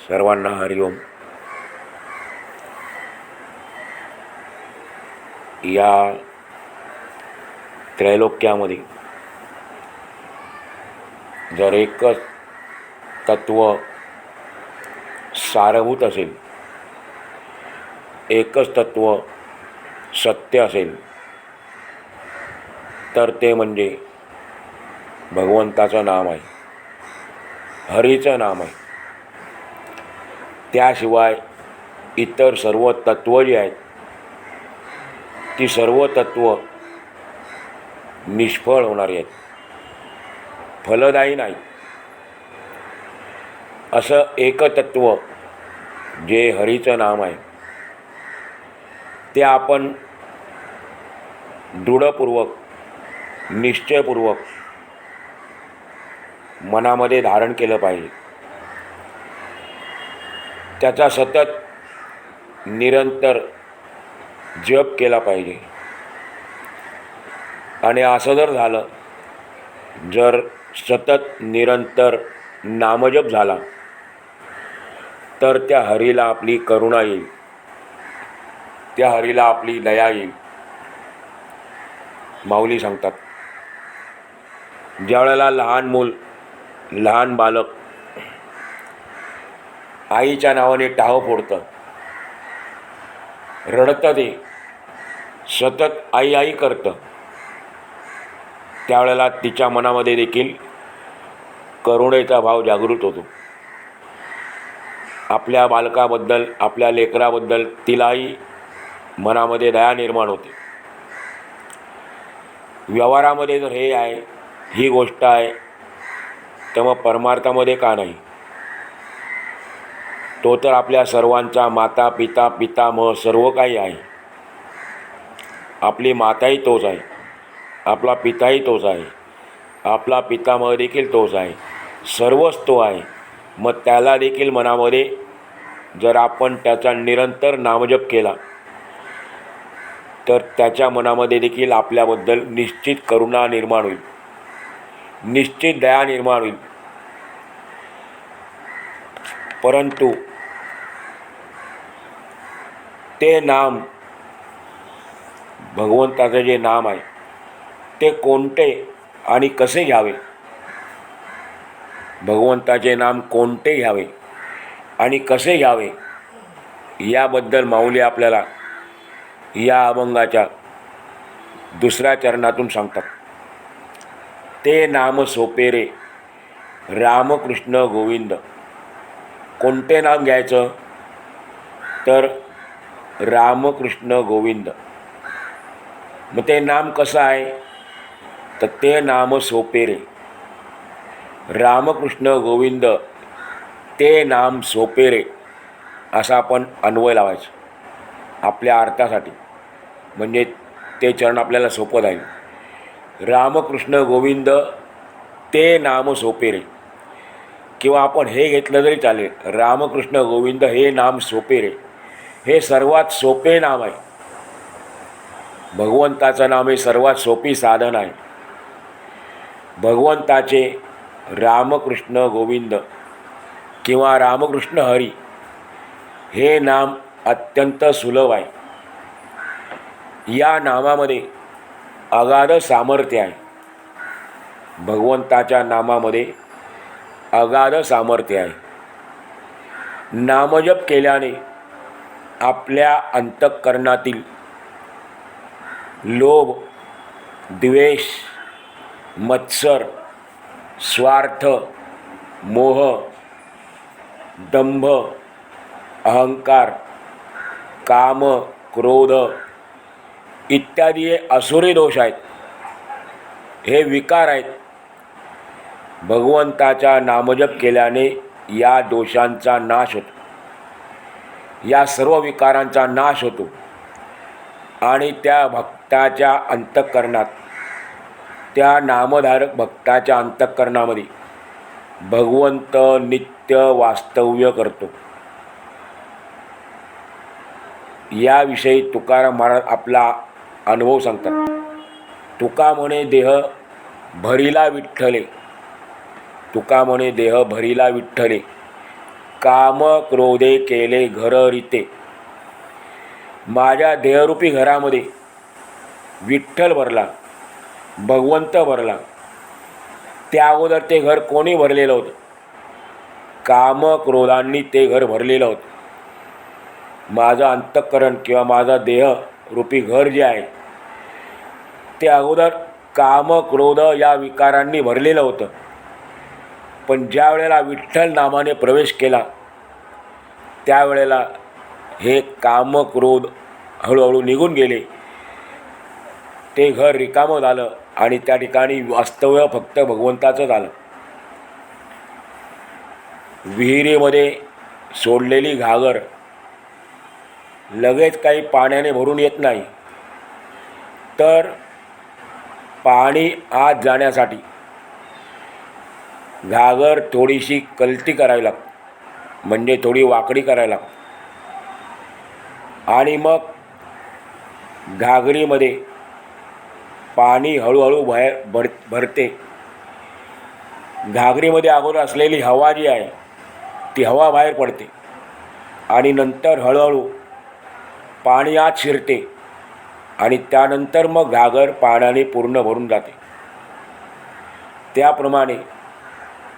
सर्वांना हरिओम. या त्रैलोक्यामध्ये जर एकच तत्व सारभूत असेल, एकच तत्व सत्य असेल, तर ते म्हणजे भगवंताचं नाम आहे, हरीचं नाम आहे. त्याशिवाय इतर सर्व तत्व जी आहेत ती सर्व तत्व निष्फळ होणारी आहेत, फलदायी नाही. असं एकतत्व जे हरीचं नाम आहे ते आपण दृढपूर्वक, निश्चयपूर्वक मनामध्ये धारण केलं पाहिजे. त्याचा सतत निरंतर जप केला पाहिजे. आणि असं जर झालं, जर सतत निरंतर नामजप झाला, तर त्या हरीला आपली करुणा येईल, त्या हरीला आपली दया येईल. माऊली सांगतात, ज्यावेळेला लहान मूल, लहान बालक आईच्या नावाने टाहो फोडतं, रडतं, ते सतत आई आई करतं, त्यावेळेला तिच्या मनामध्ये देखील करुणेचा भाव जागृत होतो. आपल्या बालकाबद्दल, आपल्या लेकराबद्दल तिलाही मनामध्ये दया निर्माण होते. व्यवहारामध्ये जर हे आहे, ही गोष्ट आहे, तर मग परमार्थामध्ये का नाही? तो तर आपल्या सर्वांचा माता, पिता, पितामह सर्व काही आहे. आपली माताही तोच आहे, आपला पिताही तोच आहे, आपला पितामह देखील तोच आहे, सर्वच तो आहे. मग त्याला देखील मनामध्ये जर आपण त्याचा निरंतर नामजप केला, तर त्याच्या मनामध्ये देखील आपल्याबद्दल निश्चित करुणा निर्माण होईल, निश्चित दया निर्माण होईल. परंतु ते नाम, भगवंताचं जे नाम आहे, ते कोणते आणि कसे घ्यावे, भगवंताचे नाम कोणते घ्यावे आणि कसे घ्यावे, याबद्दल माऊली आपल्याला या अभंगाच्या दुसऱ्या चरणातून सांगतात. ते नाम सोपे रे रामकृष्ण गोविंद. कोणते नाम घ्यायचं? तर रामकृष्ण गोविंद. मग ते नाम कसं आहे? तर ते नाम सोपे रे रामकृष्ण गोविंद, ते नाम सोपे रे, असा आपण अन्वय लावायचं आपल्या अर्थासाठी, म्हणजे ते चरण आपल्याला सोपं जाईल. रामकृष्ण गोविंद ते नाम सोपे रे, किंवा आपण हे घेतलं तरी चालेल, रामकृष्ण गोविंद हे नाम सोपे रे. हे सर्वात सोपे नाम आहे. भगवंताचं नाम हे सर्वात सोपी साधन आहे. भगवंताचे रामकृष्ण गोविंद किंवा रामकृष्ण हरी हे नाम अत्यंत सुलभ आहे. या नामामध्ये अगाध सामर्थ्य आहे. भगवंताच्या नामामध्ये अगाध सामर्थ्य आहे. नामजप केल्याने आपल्या अंतःकरणातील लोभ, द्वेष, मत्सर, स्वार्थ, मोह, दंभ, अहंकार, काम, क्रोध इत्यादी हे असुरी दोष आहेत, हे विकार आहेत. भगवंताचा नामजप केल्याने या दोषांचा नाश होतो, या सर्व विकारांचा नाश होतो. आणि त्या भक्ताच्या अंतःकरणात, त्या नामधारक भक्ताच्या अंतःकरणामध्ये भगवंत नित्य वास्तव्य करतो. याविषयी तुकाराम महाराज आपला अनुभव सांगतात. तुका म्हणे देह भरिला विठ्ठले, तुका म्हणे देह भरिला विठ्ठले, काम क्रोधे केले घर रीते. माझ्या देहरूपी घरामध्ये विठ्ठल भरला, भगवंत भरला. त्या अगोदर ते घर कोणी भरलेलं होतं? काम क्रोधांनी ते घर भरलेलं होतं. माझं अंतःकरण किंवा माझा देह रूपी घर जे आहे ते अगोदर काम क्रोध या विकारांनी भरलेलं होतं. पण ज्या वेळेला विठ्ठल नामाने प्रवेश केला त्यावेळेला हे काम क्रोध हळूहळू निघून गेले. ते घर रिकामं झालं आणि त्या ठिकाणी वास्तव्य फक्त भगवंताचं झालं. विहिरीमध्ये सोडलेली घागर लगेच काही पाण्याने भरून येत नाही, तर पाणी आत जाण्यासाठी घागर थोडीशी कलती करावी लागते, म्हणजे थोडी वाकडी करावी लागते. आणि मग घागरीमध्ये पाणी हळूहळू बाहेर भरते. घागरीमध्ये अगोदर असलेली हवा जी आहे ती हवा बाहेर पडते आणि नंतर हळूहळू पाणी आत शिरते आणि त्यानंतर मग घागर पाण्याने पूर्ण भरून जाते. त्याप्रमाणे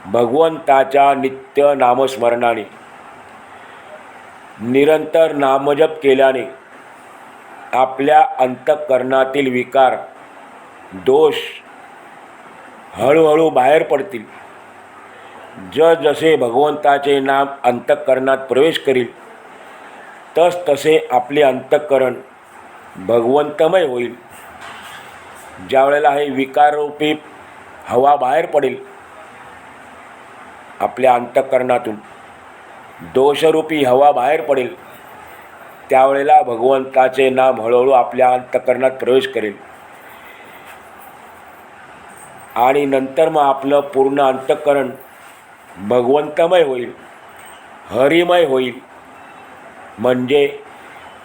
भगवंताच्या नित्य नामस्मरणाने निरंतर नामजप केल्याने आपल्या अंतःकरणातील विकार दोष हळूहळू बाहेर पडतील. जसे भगवंताचे नाम अंतःकरणात प्रवेश करील तसे आपले अंतःकरण भगवंतमय होईल. ज्या वेळेला हे विकाररूपी हवा बाहेर पडेल आपल्या अंतःकरणातून, दोषरूपी हवा बाहेर पडेल, त्यावेळेला भगवंताचे नाम हळूहळू आपल्या अंतःकरणात प्रवेश करेल आणि नंतर मग आपलं पूर्ण अंतःकरण भगवंतमय होईल, हरिमय होईल. म्हणजे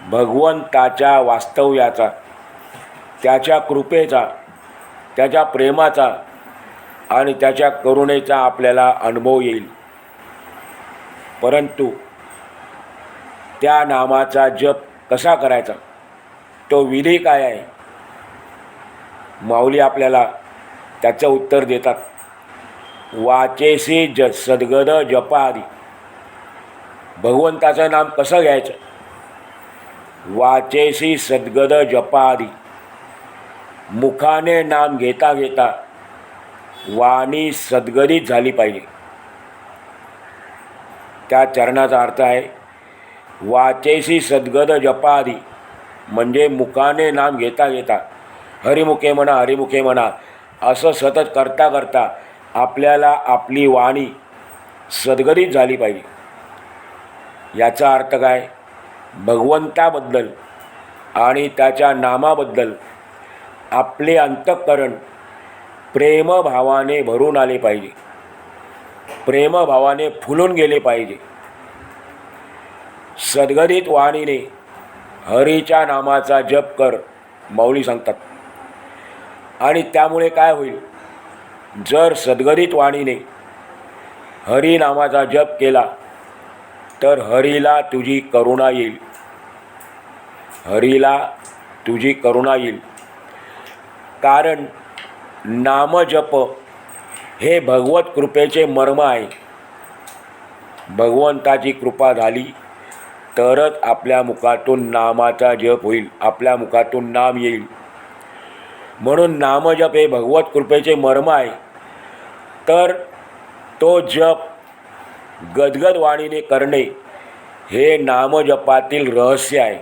भगवंताच्या वास्तव्याचा, त्याच्या कृपेचा, त्याच्या प्रेमाचा आणि त्याच्या करुणेचा आपल्याला अनुभव येईल. परंतु त्या नामाचा जप कसा करायचा, तो विधी काय आहे, माऊली आपल्याला त्याचं उत्तर देतात. वाचेसी सद्गद जपादी. भगवंताचं नाम कसं घ्यायचं? वाचेसी सद्गद जपादी. मुखाने नाम घेता घेता वाणी सद्गदित झाली पाहिजे. त्या चरणाचा अर्थ आहे वाचेसी सद्गद जपादी, म्हणजे मुखाने नाम घेता घेता हरिमुखे म्हणा हरिमुखे म्हणा असं सतत करता करता आपल्याला आपली वाणी सद्गदित झाली पाहिजे. याचा अर्थ काय? भगवंताबद्दल आणि त्याच्या नामाबद्दल आपले अंतःकरण प्रेमभावाने भरून आले पाहिजे, प्रेमभावाने फुलून गेले पाहिजे. सद्गदित वाणीने हरीच्या नामाचा जप कर, माऊली सांगतात. आणि त्यामुळे काय होईल? जर सद्गदित वाणीने हरी नामाचा जप केला तर हरीला तुझी करुणा येईल, हरीला तुझी करुणा येईल. कारण नामजप हे भगवत कृपेचे मर्म आहे. भगवंताची कृपा झाली तरच आपल्या मुखातून नामाचा जप होईल, आपल्या मुखातून नाम येईल. म्हणून नामजप हे भगवत कृपेचे मर्म आहे. तर तो जप गदगद वाणीने करणे हे नामजपातील रहस्य आहे.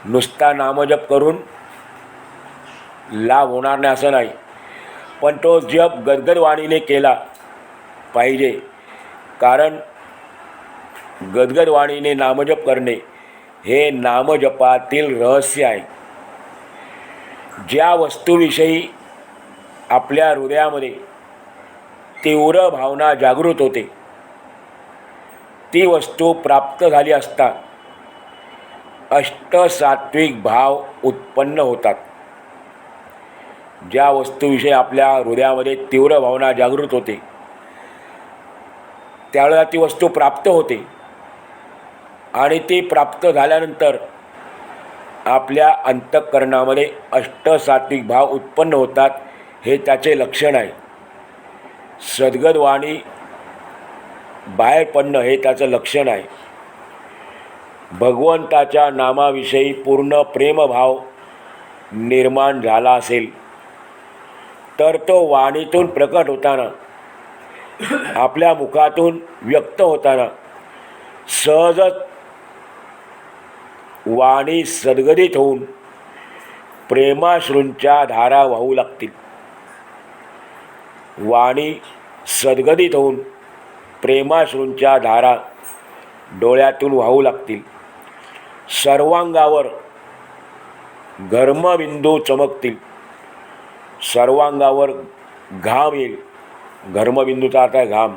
नुसता नामजप करून लाभ होणार नाही असं नाही, पण तो जप गदगद वाणीने केला पाहिजे. कारण गदगद वाणीने नामजप करणे हे नामजपातील रहस्य आहे. ज्या वस्तूविषयी आपल्या हृदयामध्ये तीव्र भावना जागृत होते ती वस्तू प्राप्त झाली असता अष्टसात्विक भाव उत्पन्न होतात. ज्या वस्तूविषयी आपल्या हृदयामध्ये तीव्र भावना जागृत होते त्यावेळेला ती वस्तू प्राप्त होते आणि ती प्राप्त झाल्यानंतर आपल्या अंतःकरणामध्ये अष्टसात्विक भाव उत्पन्न होतात, हे त्याचे लक्षण आहे. सद्गत वाणी बाहेर पडणं हे त्याचं लक्षण आहे. भगवंताच्या नामाविषयी पूर्ण प्रेमभाव निर्माण झाला असेल तर तो वाणीतून प्रकट होताना, आपल्या मुखातून व्यक्त होताना सहजच वाणी सद्गदित होऊन प्रेमाश्रूंच्या धारा वाहू लागतील. वाणी सद्गदित होऊन प्रेमाश्रूंच्या धारा डोळ्यातून वाहू लागतील. सर्वांगावर घर्मबिंदू चमकतील. सर्वांगावर घाम येईल. घर्मबिंदूचा अर्थ आहे घाम.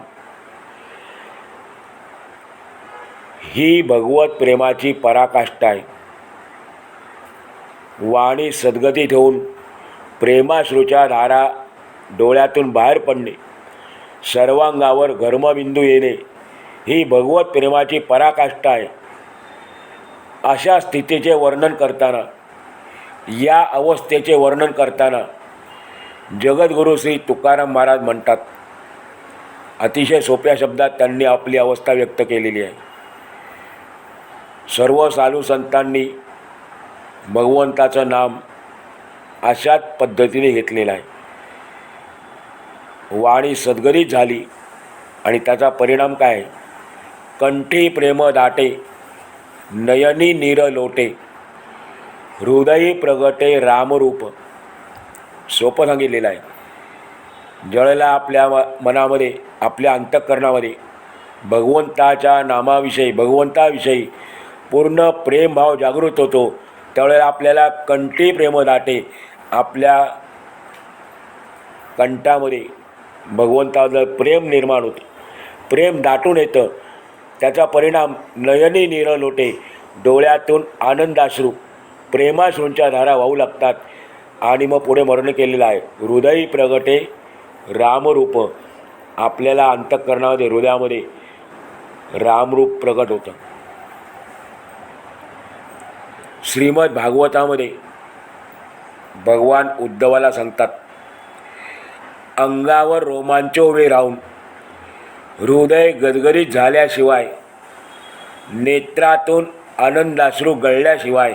ही भगवत प्रेमाची पराकाष्ठा आहे. वाणी सद्गतीत होऊन प्रेमाश्रूच्या धारा डोळ्यातून बाहेर पडणे, सर्वांगावर घर्मबिंदू येणे ही भगवत प्रेमाची पराकाष्ठा आहे. अशा स्थितीचे वर्णन करताना, या अवस्थेचे वर्णन करताना जगद्गुरू श्री तुकाराम महाराज म्हणतात, अतिशय सोप्या शब्दात त्यांनी आपली अवस्था व्यक्त केलेली आहे. सर्व साधू संतांनी भगवंताचं नाम अशाच पद्धतीने घेतलेलं आहे. वाणी सद्गदित झाली आणि त्याचा परिणाम काय आहे? कंठी प्रेम दाटे, नयनी नीर लोटे, हृदयी प्रगटे रामरूप. सोपं सांगितलेलं आहे. ज्यावेळेला आपल्या मनामध्ये, आपल्या अंतःकरणामध्ये भगवंताच्या नामाविषयी, भगवंताविषयी पूर्ण प्रेमभाव जागृत होतो, त्यावेळेला आपल्याला कंठी प्रेम दाटे, आपल्या कंठामध्ये भगवंताबद्दल प्रेम निर्माण होते, प्रेम दाटून येतं. त्याचा परिणाम नयनी नीर लोटे, डोळ्यातून आनंदाश्रू, प्रेमाश्रूंच्या धारा वाहू लागतात. आणि मग पुढे वर्णन केलेलं आहे, हृदयी प्रगटे रामरूप. आपल्याला अंतःकरणामध्ये, हृदयामध्ये रामरूप प्रगट होतं. श्रीमद भागवतामध्ये भगवान उद्धवाला सांगतात, अंगावर रोमांच उभे राहून हृदय गदगदित झाल्याशिवाय, नेत्रातून आनंदाश्रू गळल्याशिवाय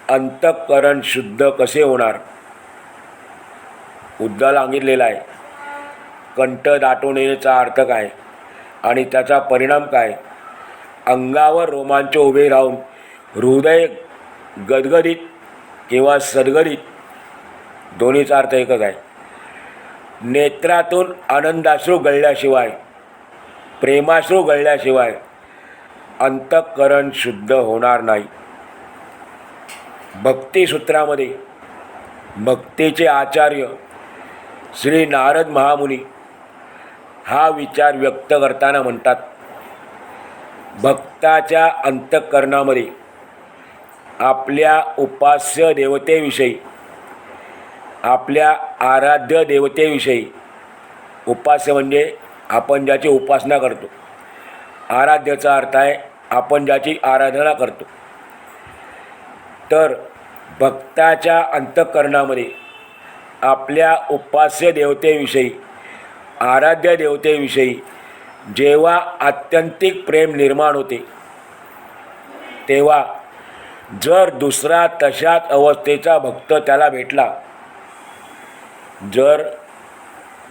अंतःकरण शुद्ध कसे होणार? उद्धवाला सांगितलेला आहे. कंठ दाटून येण्याचा अर्थ काय आणि त्याचा परिणाम काय? अंगावर रोमांच उभे राहून हृदय गदगदित किंवा सद्गदित, दोन्हीचा अर्थ एकच आहे. नेत्रातून आनंदाश्रू गळल्याशिवाय, प्रेमाश्रू गळल्याशिवाय अंतःकरण शुद्ध होणार नाही. भक्तिसूत्रामध्ये भक्तीचे आचार्य श्री नारद महामुनी हा विचार व्यक्त करताना म्हणतात, भक्ताच्या अंतःकरणामध्ये आपल्या उपास्य देवतेविषयी, आपल्या आराध्य देवतेविषयी, उपास्य म्हणजे आपण ज्याची उपासना करतो, आराध्याचा अर्थ आहे आपण ज्याची आराधना करतो. तर भक्ताच्या अंतःकरणामध्ये आपल्या उपास्य देवतेविषयी, आराध्य देवतेविषयी जेव्हा आत्यंतिक प्रेम निर्माण होते, तेव्हा जर दुसरा तशाच अवस्थेचा भक्त त्याला भेटला, जर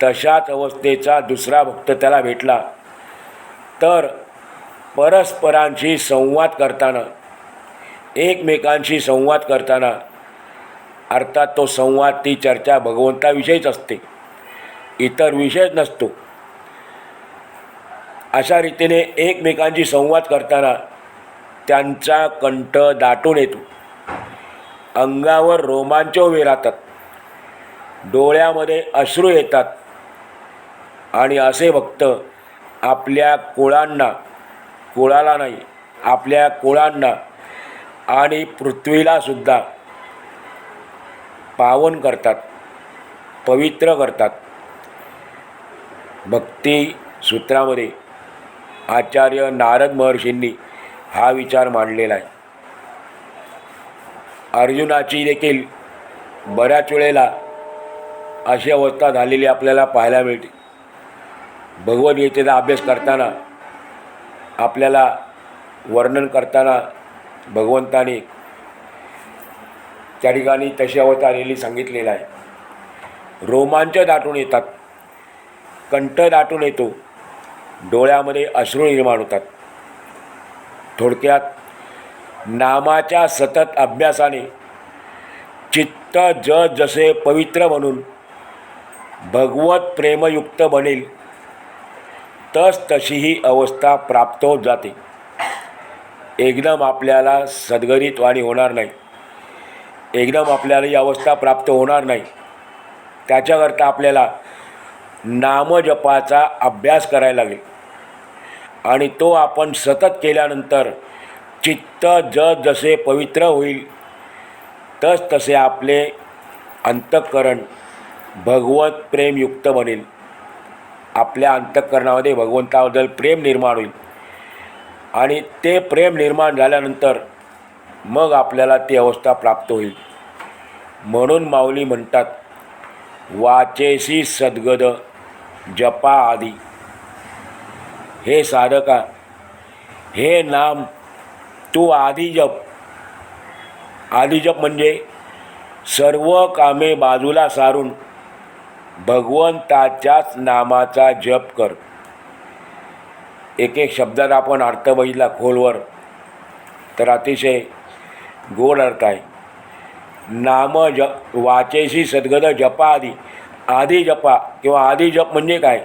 तशाच अवस्थेचा दुसरा भक्त त्याला भेटला, तर परस्परांशी संवाद करताना, एकमेकांशी संवाद करताना, अर्थात तो संवाद, ती चर्चा भगवंताविषयीच असते, इतर विषयच नसतो. अशा रीतीने एकमेकांशी संवाद करताना त्यांचा कंठ दाटून येतो, अंगावर रोमांच उभे राहतात, डोळ्यामध्ये अश्रू येतात. आणि असे भक्त आपल्या कुळांना, कुळाला नाही, आपल्या कुळांना आणि पृथ्वीला सुद्धा पावन करतात, पवित्र करतात. भक्ती सूत्रामध्ये आचार्य नारद महर्षींनी हा विचार मांडलेला आहे. अर्जुनाची देखील बऱ्याच वेळेला अशी अवस्था झालेली आपल्याला पाहायला मिळते. भगवद्गीतेचा अभ्यास करताना आपल्याला वर्णन करताना भगवंताने त्या ठिकाणी तशी अवस्था आलेली सांगितलेलं आहे. रोमांच दाटून येतात, कंठ दाटून येतो, डोळ्यामध्ये अश्रू निर्माण होतात. थोडक्यात नामाच्या सतत अभ्यासाने चित्त जसे पवित्र बनून भगवत प्रेमयुक्त बनेल तशी ही अवस्था प्राप्त होत जाते. एकदम आपल्याला सद्गतित वाणी होणार नाही, एकदम आपल्याला ही अवस्था प्राप्त होणार नाही. त्याच्याकरता आपल्याला नामजपाचा अभ्यास करायला लागेल आणि तो आपण सतत केल्यानंतर चित्त जसे पवित्र होईल तसे आपले अंतःकरण भगवत प्रेमयुक्त बनेल. आपल्या अंतःकरणामध्ये भगवंताबद्दल प्रेम निर्माण होईल आणि ते प्रेम निर्माण झाल्यानंतर मग आपल्याला ती अवस्था प्राप्त होईल. म्हणून माऊली म्हणतात, वाचेसी सद्गद जपा आदी. हे साधका, हे नाम तू आधी जप. आधी जप म्हणजे सर्व कामे बाजूला सारून भगवंताच्याच नामाचा जप कर. एक एक शब्दात आपण अर्थ बघितला खोलवर तर अतिशय गोड अर्थ आहे. नाम जप वाचेशी सद्गद जपा आदी. आधी जपा किंवा आधी जप म्हणजे काय,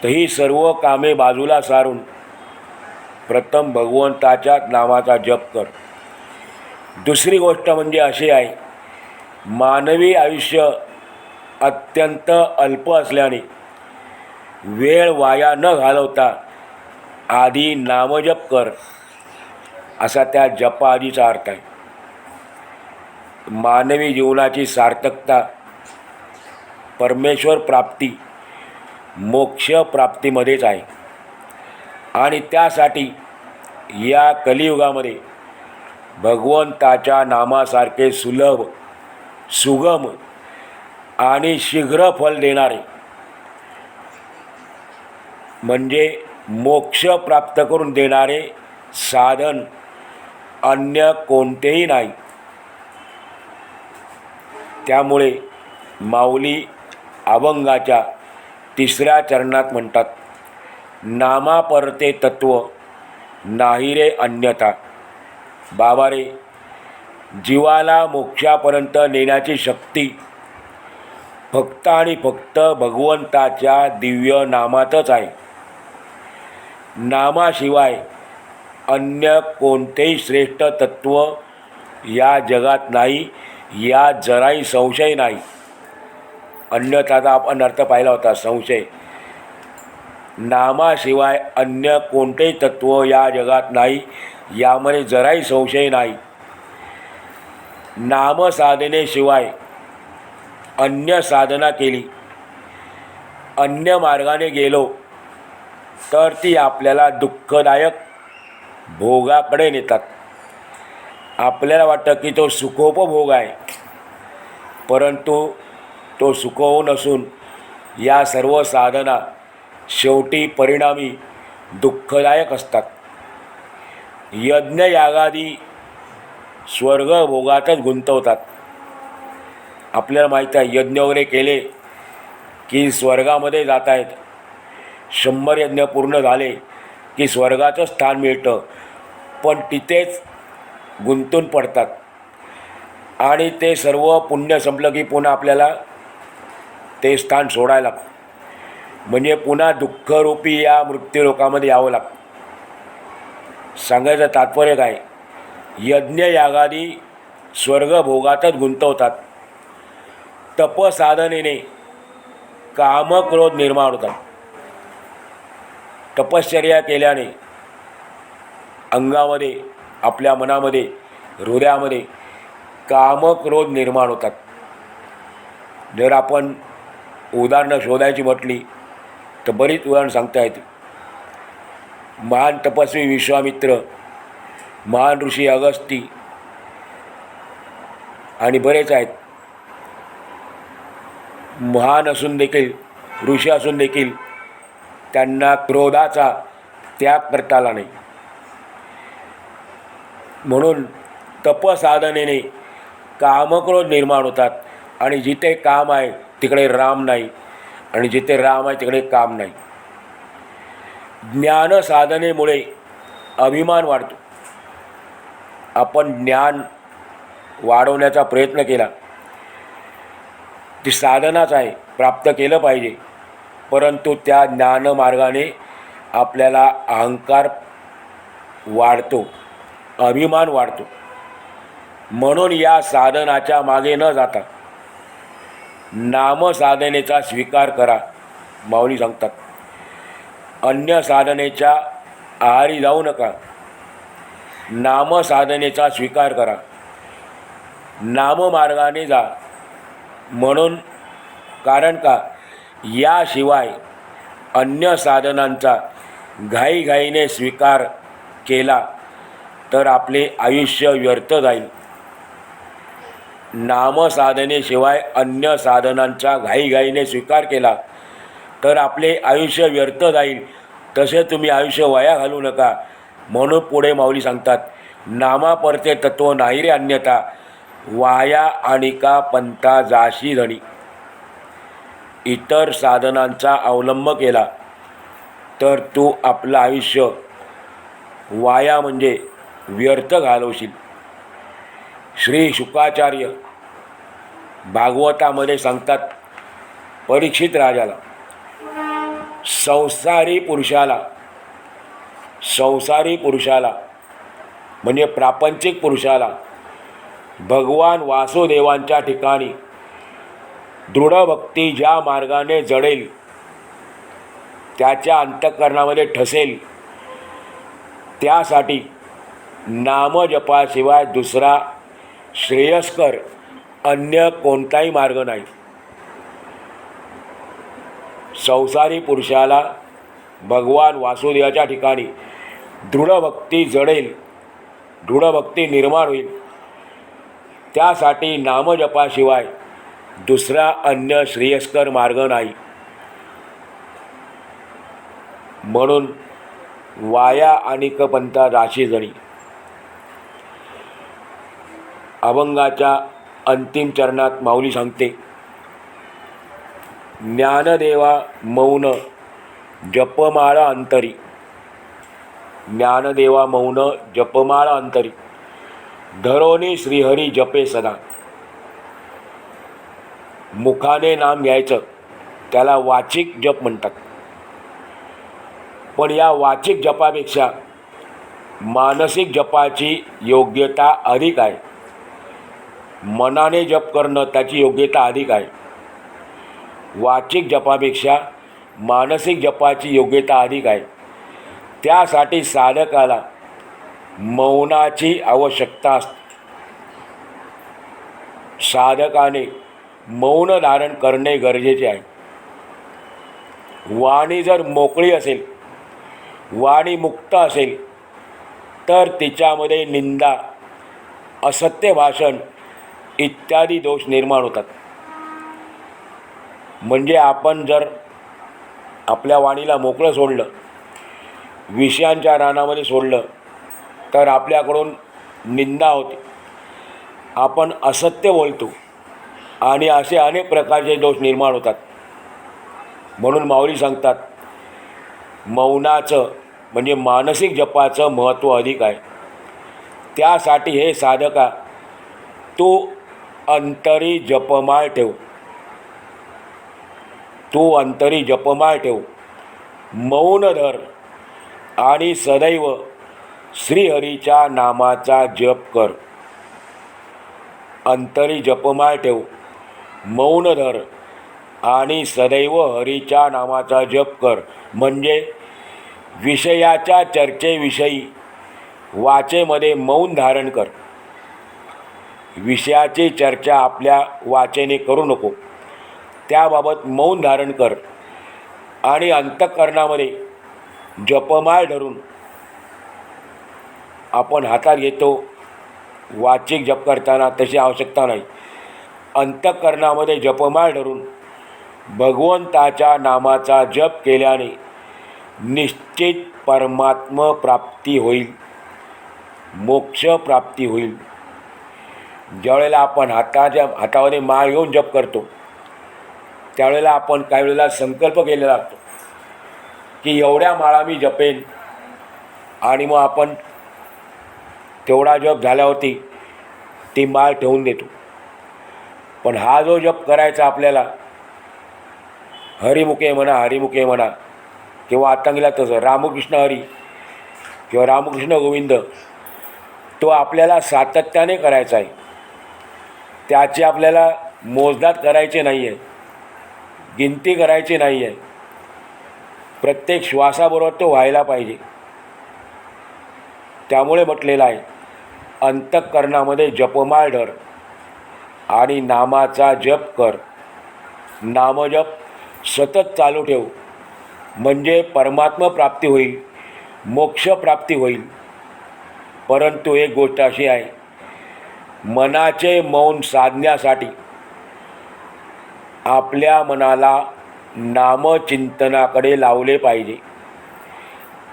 तर ही सर्व कामे बाजूला सारून प्रथम भगवंताच्या नामाचा जप कर. दुसरी गोष्ट म्हणजे अशी आहे, मानवी आयुष्य अत्यंत अल्प असल्याने वेळ वाया न घालवता आधी नामजप कर, असा त्या जपा आधीचा अर्थ आहे. मानवी जीवनाची सार्थकता परमेश्वर प्राप्ती, मोक्ष प्राप्तीमध्येच आहे आणि त्यासाठी या कलियुगामध्ये भगवंताच्या नामासारखे सुलभ, सुगम आणि शीघ्र फल देणारे म्हणजे मोक्ष प्राप्त करून देणारे साधन अन्य कोणतेही नाही. त्यामुळे माऊली अभंगाच्या 3ऱ्या चरणात म्हणतात, नामा परते तत्व नाही रे अन्यथा. बाबा रे, जीवाला मोक्षापर्यंत नेण्याची शक्ती फक्त आणि फक्त भगवंताच्या दिव्य नामातच आहे. नामाशिवाय अन्य कोणतेही श्रेष्ठ तत्व या जगात नाही, यात जराही संशय नाही. अन्यथाचा आपण अर्थ पाहिला होता, संशय. नामाशिवाय अन्य कोणतेही तत्व या जगात नाही, यामध्ये जराही संशय नाही. नामसाधनेशिवाय अन्य साधना केली, अन्य मार्गाने गेलो तर ती आपल्याला दुःखदायक भोगाकडे नेतात. आपल्याला वाटतं की तो सुखोपभोग आहे, परंतु तो सुखो नसून या सर्व साधना शेवटी परिणामी दुःखदायक असतात. यज्ञयागादी स्वर्गभोगातच गुंतवतात. आपल्याला माहीत आहे, यज्ञ वगैरे केले की स्वर्गामध्ये जात आहेत. 100 यज्ञ पूर्ण झाले की स्वर्गाचं स्थान मिळतं, पण तिथेच गुंतून पडतात आणि ते सर्व पुण्य संपलं की पुन्हा आपल्याला ते स्थान सोडायला लागतं. म्हणजे पुन्हा दुःखरूपी या मृत्यूलोकामध्ये यावं लागतं. सांगायचं तात्पर्य काय, यज्ञयागादी स्वर्गभोगातच गुंतवतात. तपसाधनेने कामक्रोध निर्माण होतात. तपश्चर्या केल्याने अंगामध्ये, आपल्या मनामध्ये, हृदयामध्ये कामक्रोध निर्माण होतात. जर आपण उदाहरणं शोधायची म्हटली तर बरीच उदाहरणं सांगता येतील. महान तपस्वी विश्वामित्र, महान ऋषी अगस्ती आणि बरेच आहेत. महान असून देखील, ऋषी असून देखील त्यांना क्रोधाचा त्याग करता आला नाही. म्हणून तपसाधनेने कामक्रोध निर्माण होतात आणि जिथे काम आहे तिकडे राम नाही आणि जिथे राम आहे तिकडे काम नाही. ज्ञानसाधनेमुळे अभिमान वाढतो. आपण ज्ञान वाढवण्याचा प्रयत्न केला, ती साधनाच आहे, प्राप्त केलं पाहिजे. परंतु त्या ज्ञानमार्गाने आपल्याला अहंकार वाढतो, अभिमान वाढतो. म्हणून या साधनाच्या मागे न जाता नामसाधनेचा स्वीकार करा. माऊली सांगतात, अन्य साधनेच्या आहारी जाऊ नका, नामसाधनेचा स्वीकार करा, नाममार्गाने जा. म्हणून कारण का याशिवाय अन्य साधनांचा घाईघाईने स्वीकार केला तर आपले आयुष्य व्यर्थ जाईल. नामसाधनेशिवाय अन्य साधनांचा घाईघाईने स्वीकार केला तर आपले आयुष्य व्यर्थ जाईल. तसे तुम्ही आयुष्य वाया घालू नका. म्हणून पुढे माऊली सांगतात, नामापरते तत्व नाही रे अन्यथा, वाया आणिका पंथा जाशी धणी. इतर साधनांचा अवलंब केला तर तू आपलं आयुष्य वाया म्हणजे व्यर्थ घालवशील. श्री शुकाचार्य भागवतामध्ये सांगतात, परीक्षित राजाला, संसारी पुरुषाला म्हणजे प्रापंचिक पुरुषाला भगवान वासुदेवांच्या ठिकाणी दृढभक्ती ज्या मार्गाने जडेल, त्याच्या अंतःकरणामध्ये ठसेल, त्यासाठी नामजपाशिवाय दुसरा श्रेयस्कर अन्य कोणताही मार्ग नाही. संसारी पुरुषाला भगवान वासुदेवाच्या ठिकाणी दृढभक्ती जडेल, दृढभक्ती निर्माण होईल, त्यासाठी नामजपाशिवाय दुसरा अन्य श्रेयस्कर मार्ग नाही. म्हणून वाया आणिक पंथा जाशी जणी. अभंगाच्या अंतिम चरणात माऊली सांगते, ज्ञानदेवा मौन जपमाळा अंतरी. ज्ञानदेवा मौन जपमाळा अंतरी, धरोनी श्रीहरी जपे सदा. मुखाने नाम घ्यायचं त्याला वाचिक जप म्हणतात. पण या वाचिक जपापेक्षा मानसिक जपाची योग्यता अधिक आहे. मनाने जप करणं त्याची योग्यता अधिक आहे. वाचिक जपापेक्षा मानसिक जपाची योग्यता अधिक आहे. त्यासाठी साधकाला मौनाची आवश्यकता असते. साधकाने मौन धारण करणे गरजेचे आहे. वाणी जर मोकळी असेल, वाणी मुक्त असेल, तर तिच्यामध्ये निंदा, असत्य भाषण इत्यादी दोष निर्माण होतात. म्हणजे आपण जर आपल्या वाणीला मोकळं सोडलं, विषयांच्या रानामध्ये सोडलं, तर आपल्याकडून निंदा होते, आपण असत्य बोलतो आणि असे अनेक प्रकारचे दोष निर्माण होतात. म्हणून माऊली सांगतात, मौनाचं म्हणजे मानसिक जपाचं महत्त्व अधिक आहे. त्यासाठी हे साधका, तू अंतरी जपमाळ ठेव, तू अंतरी जपमाळ ठेव, मौन धर आणि सदैव श्रीहरीच्या नामाचा जप कर. अंतरी जपमाळ ठेव, मौन धर आणि सदैव हरीच्या नामाचा जप कर. म्हणजे विषयाच्या चर्चेविषयी वाचेमध्ये मौन धारण कर. विषयाची चर्चा आपल्या वाचेने करू नको, त्याबाबत मौन धारण कर. आणि अंतःकरणामध्ये जपमाळ धरून आपण हातात घेतो वाचिक जप करताना तशी आवश्यकता नाही. अंतःकरणामध्ये जपमाळ धरून भगवंताच्या नामाचा जप केल्याने निश्चित परमात्म प्राप्ती होईल, मोक्ष प्राप्ती होईल. ज्यावेळेला आपण हातामध्ये माळ घेऊन जप करतो त्यावेळेला आपण काही वेळेला संकल्प केलेला असतो की एवढ्या माळा मी जपेन, आणि मग आपण तेवढा जप झाल्यावरती ती माळ ठेवून देतो. पण हा जो जप करायचा आपल्याला, हरिमुखे म्हणा किंवा आतंगीला तसं रामकृष्ण हरी किंवा रामकृष्ण गोविंद, तो आपल्याला सातत्याने करायचा आहे. त्याची आपल्याला मोजदाद करायची नाही आहे, गिनती करायची नाही आहे. प्रत्येक श्वासाबरोबर तो व्हायला पाहिजे. त्यामुळे म्हटलेलं आहे, अंतःकरणामध्ये जपमाळ धर आणि नामाचा जप कर. नामजप सतत चालू ठेव, म्हणजे परमात्मा प्राप्ती होईल, मोक्ष प्राप्ती होईल. परंतु एक गोष्ट अशी आहे, मनाचे मौन साधण्यासाठी आपल्या मनाला नामचिंतनाकडे लावले पाहिजे.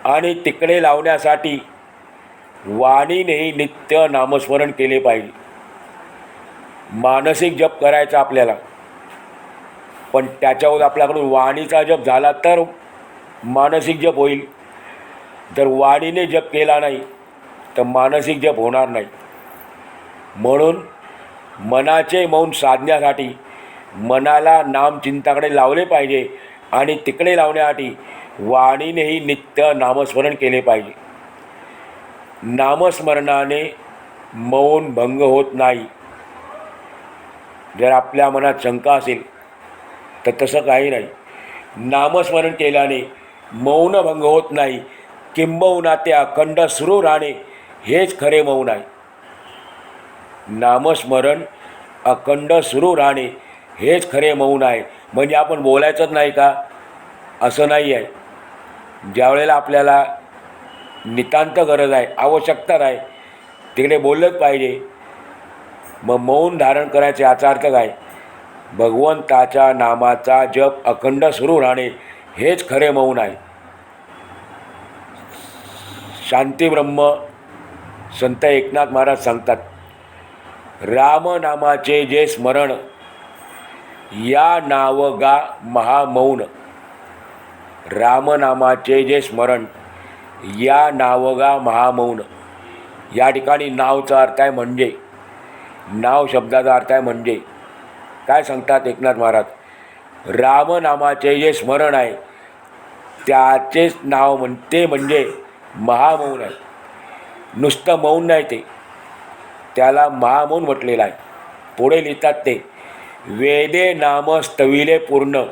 आणि तिकडे लावण्यासाठी वाणीनेही नित्य नामस्मरण केले पाहिजे. मानसिक जप करायचा आपल्याला, पण त्याच्यावर आपल्याकडून वाणीचा जप झाला तर मानसिक जप होईल. जर वाणीने जप केला नाही तर मानसिक जप होणार नाही. म्हणून मनाचे मौन साधण्यासाठी मनाला नामचिंताकडे लावले पाहिजे आणि तिकडे लावण्यासाठी वाणीनेही नित्य नामस्मरण केले पाहिजे. नामस्मरणाने मौन भंग होत नाही. जर आपल्या मनात शंका असेल तर तसं काही नाही. नामस्मरण केल्याने मौन भंग होत नाही, किंबहुना ते अखंड सुरू राहणे हेच खरे मौन आहे. नामस्मरण अखंड सुरू राहणे हेच खरे मौन आहे. म्हणजे आपण बोलायचंच नाही का, असं नाही आहे. ज्यावेळेला आपल्याला नितांत गरज आहे, आवश्यकता आहे, तिकडे बोललंच पाहिजे. मग मौन धारण करायचे याचा अर्थ काय? भगवंताच्या नामाचा जप अखंड सुरू राहणे हेच खरे मौन आहे. शांतीब्रह्म संत एकनाथ महाराज सांगतात, रामनामाचे जे स्मरण या नावगा महामौन. रामनामाचे जे स्मरण या नावगा महामौन. या ठिकाणी नावचा अर्थ आहे म्हणजे, नाव शब्दाचा अर्थ आहे म्हणजे. काय सांगतात एकनाथ महाराज? रामनामाचे जे स्मरण आहे त्याचेच नाव म्हणते म्हणजे महामौन आहे. नुसतं मौन नाही, ते त्याला महामौन म्हटलेलं आहे. पुढे लिहितात ते, वेदे नाम स्तविले पूर्ण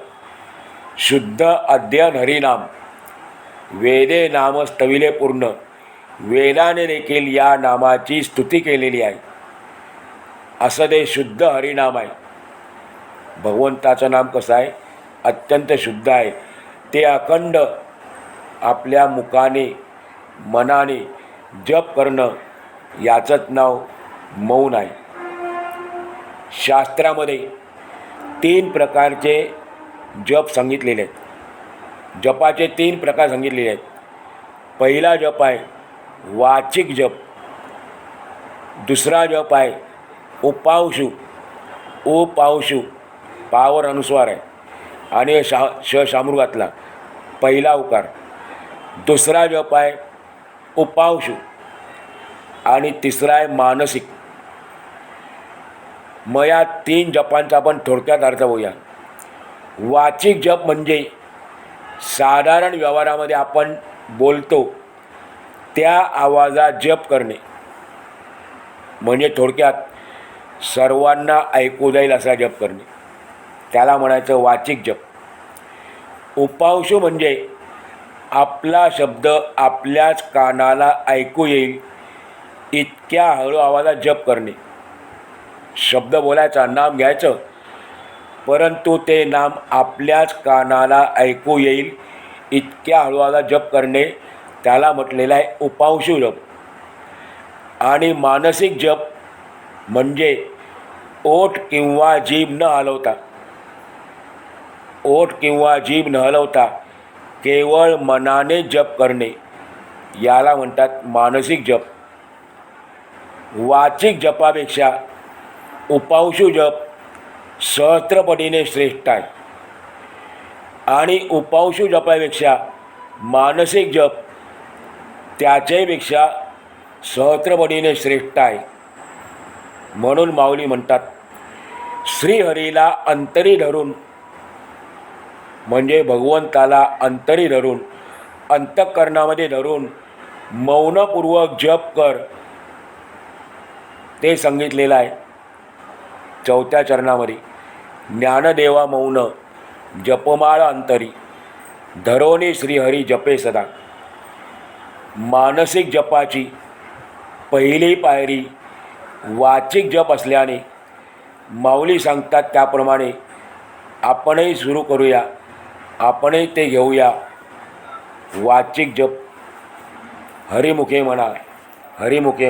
शुद्ध अध्ययन हरिनाम. वेदे नाम स्तविले पूर्ण. वेदाने देखील या नामाची स्तुती केलेली आहे. असं ते शुद्ध हरिनाम आहे. भगवंताचं नाम कसं आहे? अत्यंत शुद्ध आहे. ते अखंड आपल्या मुखाने मनाने जप करणं याचंच नाव मौन आहे. शास्त्रामध्ये 3 प्रकारचे जप सांगितलेले आहेत. जपाचे 3 प्रकार सांगितलेले आहेत. पहिला जप आहे वाचिक जप. दुसरा जप आहे उपांशु. उपांशु पावर अनुस्वार आहे आणि शामृगातला पहिला उकार. दुसरा जप आहे उपांशु आणि तिसरा आहे मानसिक. मग या 3 जपांचा आपण थोडक्यात अर्थ बघूया. वाचिक जप म्हणजे साधारण व्यवहारामध्ये आपण बोलतो त्या आवाजात जप करणे, म्हणजे थोडक्यात सर्वांना ऐकू जाईल असा जप करणे, त्याला म्हणायचं वाचिक जप. उपांशु म्हणजे आपला शब्द आपल्याच कानाला ऐकू येईल इतक्या हळू आवाजात जप करणे. शब्द बोलायचा, नाम घ्यायचं, परंतु ते नाम आपल्याच कानाला ऐकू येईल इतक्या हळूहळू जप करणे त्याला म्हटलेलं आहे उपांशू जप. आणि मानसिक जप म्हणजे ओठ किंवा जीभ न हलवता, ओठ किंवा जीभ न हलवता केवळ मनाने जप करणे याला म्हणतात मानसिक जप. वाचिक जपापेक्षा उपांशू जप सहस्त्रपटीने श्रेष्ठ आहे आणि उपांशू जपापेक्षा मानसिक जप त्याच्यापेक्षा सहस्त्रपटीने श्रेष्ठ आहे. म्हणून माऊली म्हणतात, श्रीहरीला अंतरी धरून म्हणजे भगवंताला अंतरी धरून अंतःकरणामध्ये धरून मौनपूर्वक जप कर, ते सांगितलेलं आहे 4थ्या चरणामध्ये. ज्ञानदेवा मौन जपमाळ अंतरी धरोनी श्रीहरी जपे सदा. मानसिक जपाची पहिली पायरी वाचिक जप असल्याने माऊली सांगतात त्याप्रमाणे आपणही सुरू करूया, आपणही ते घेऊया. वाचिक जप हरिमुखे म्हणा, हरिमुखे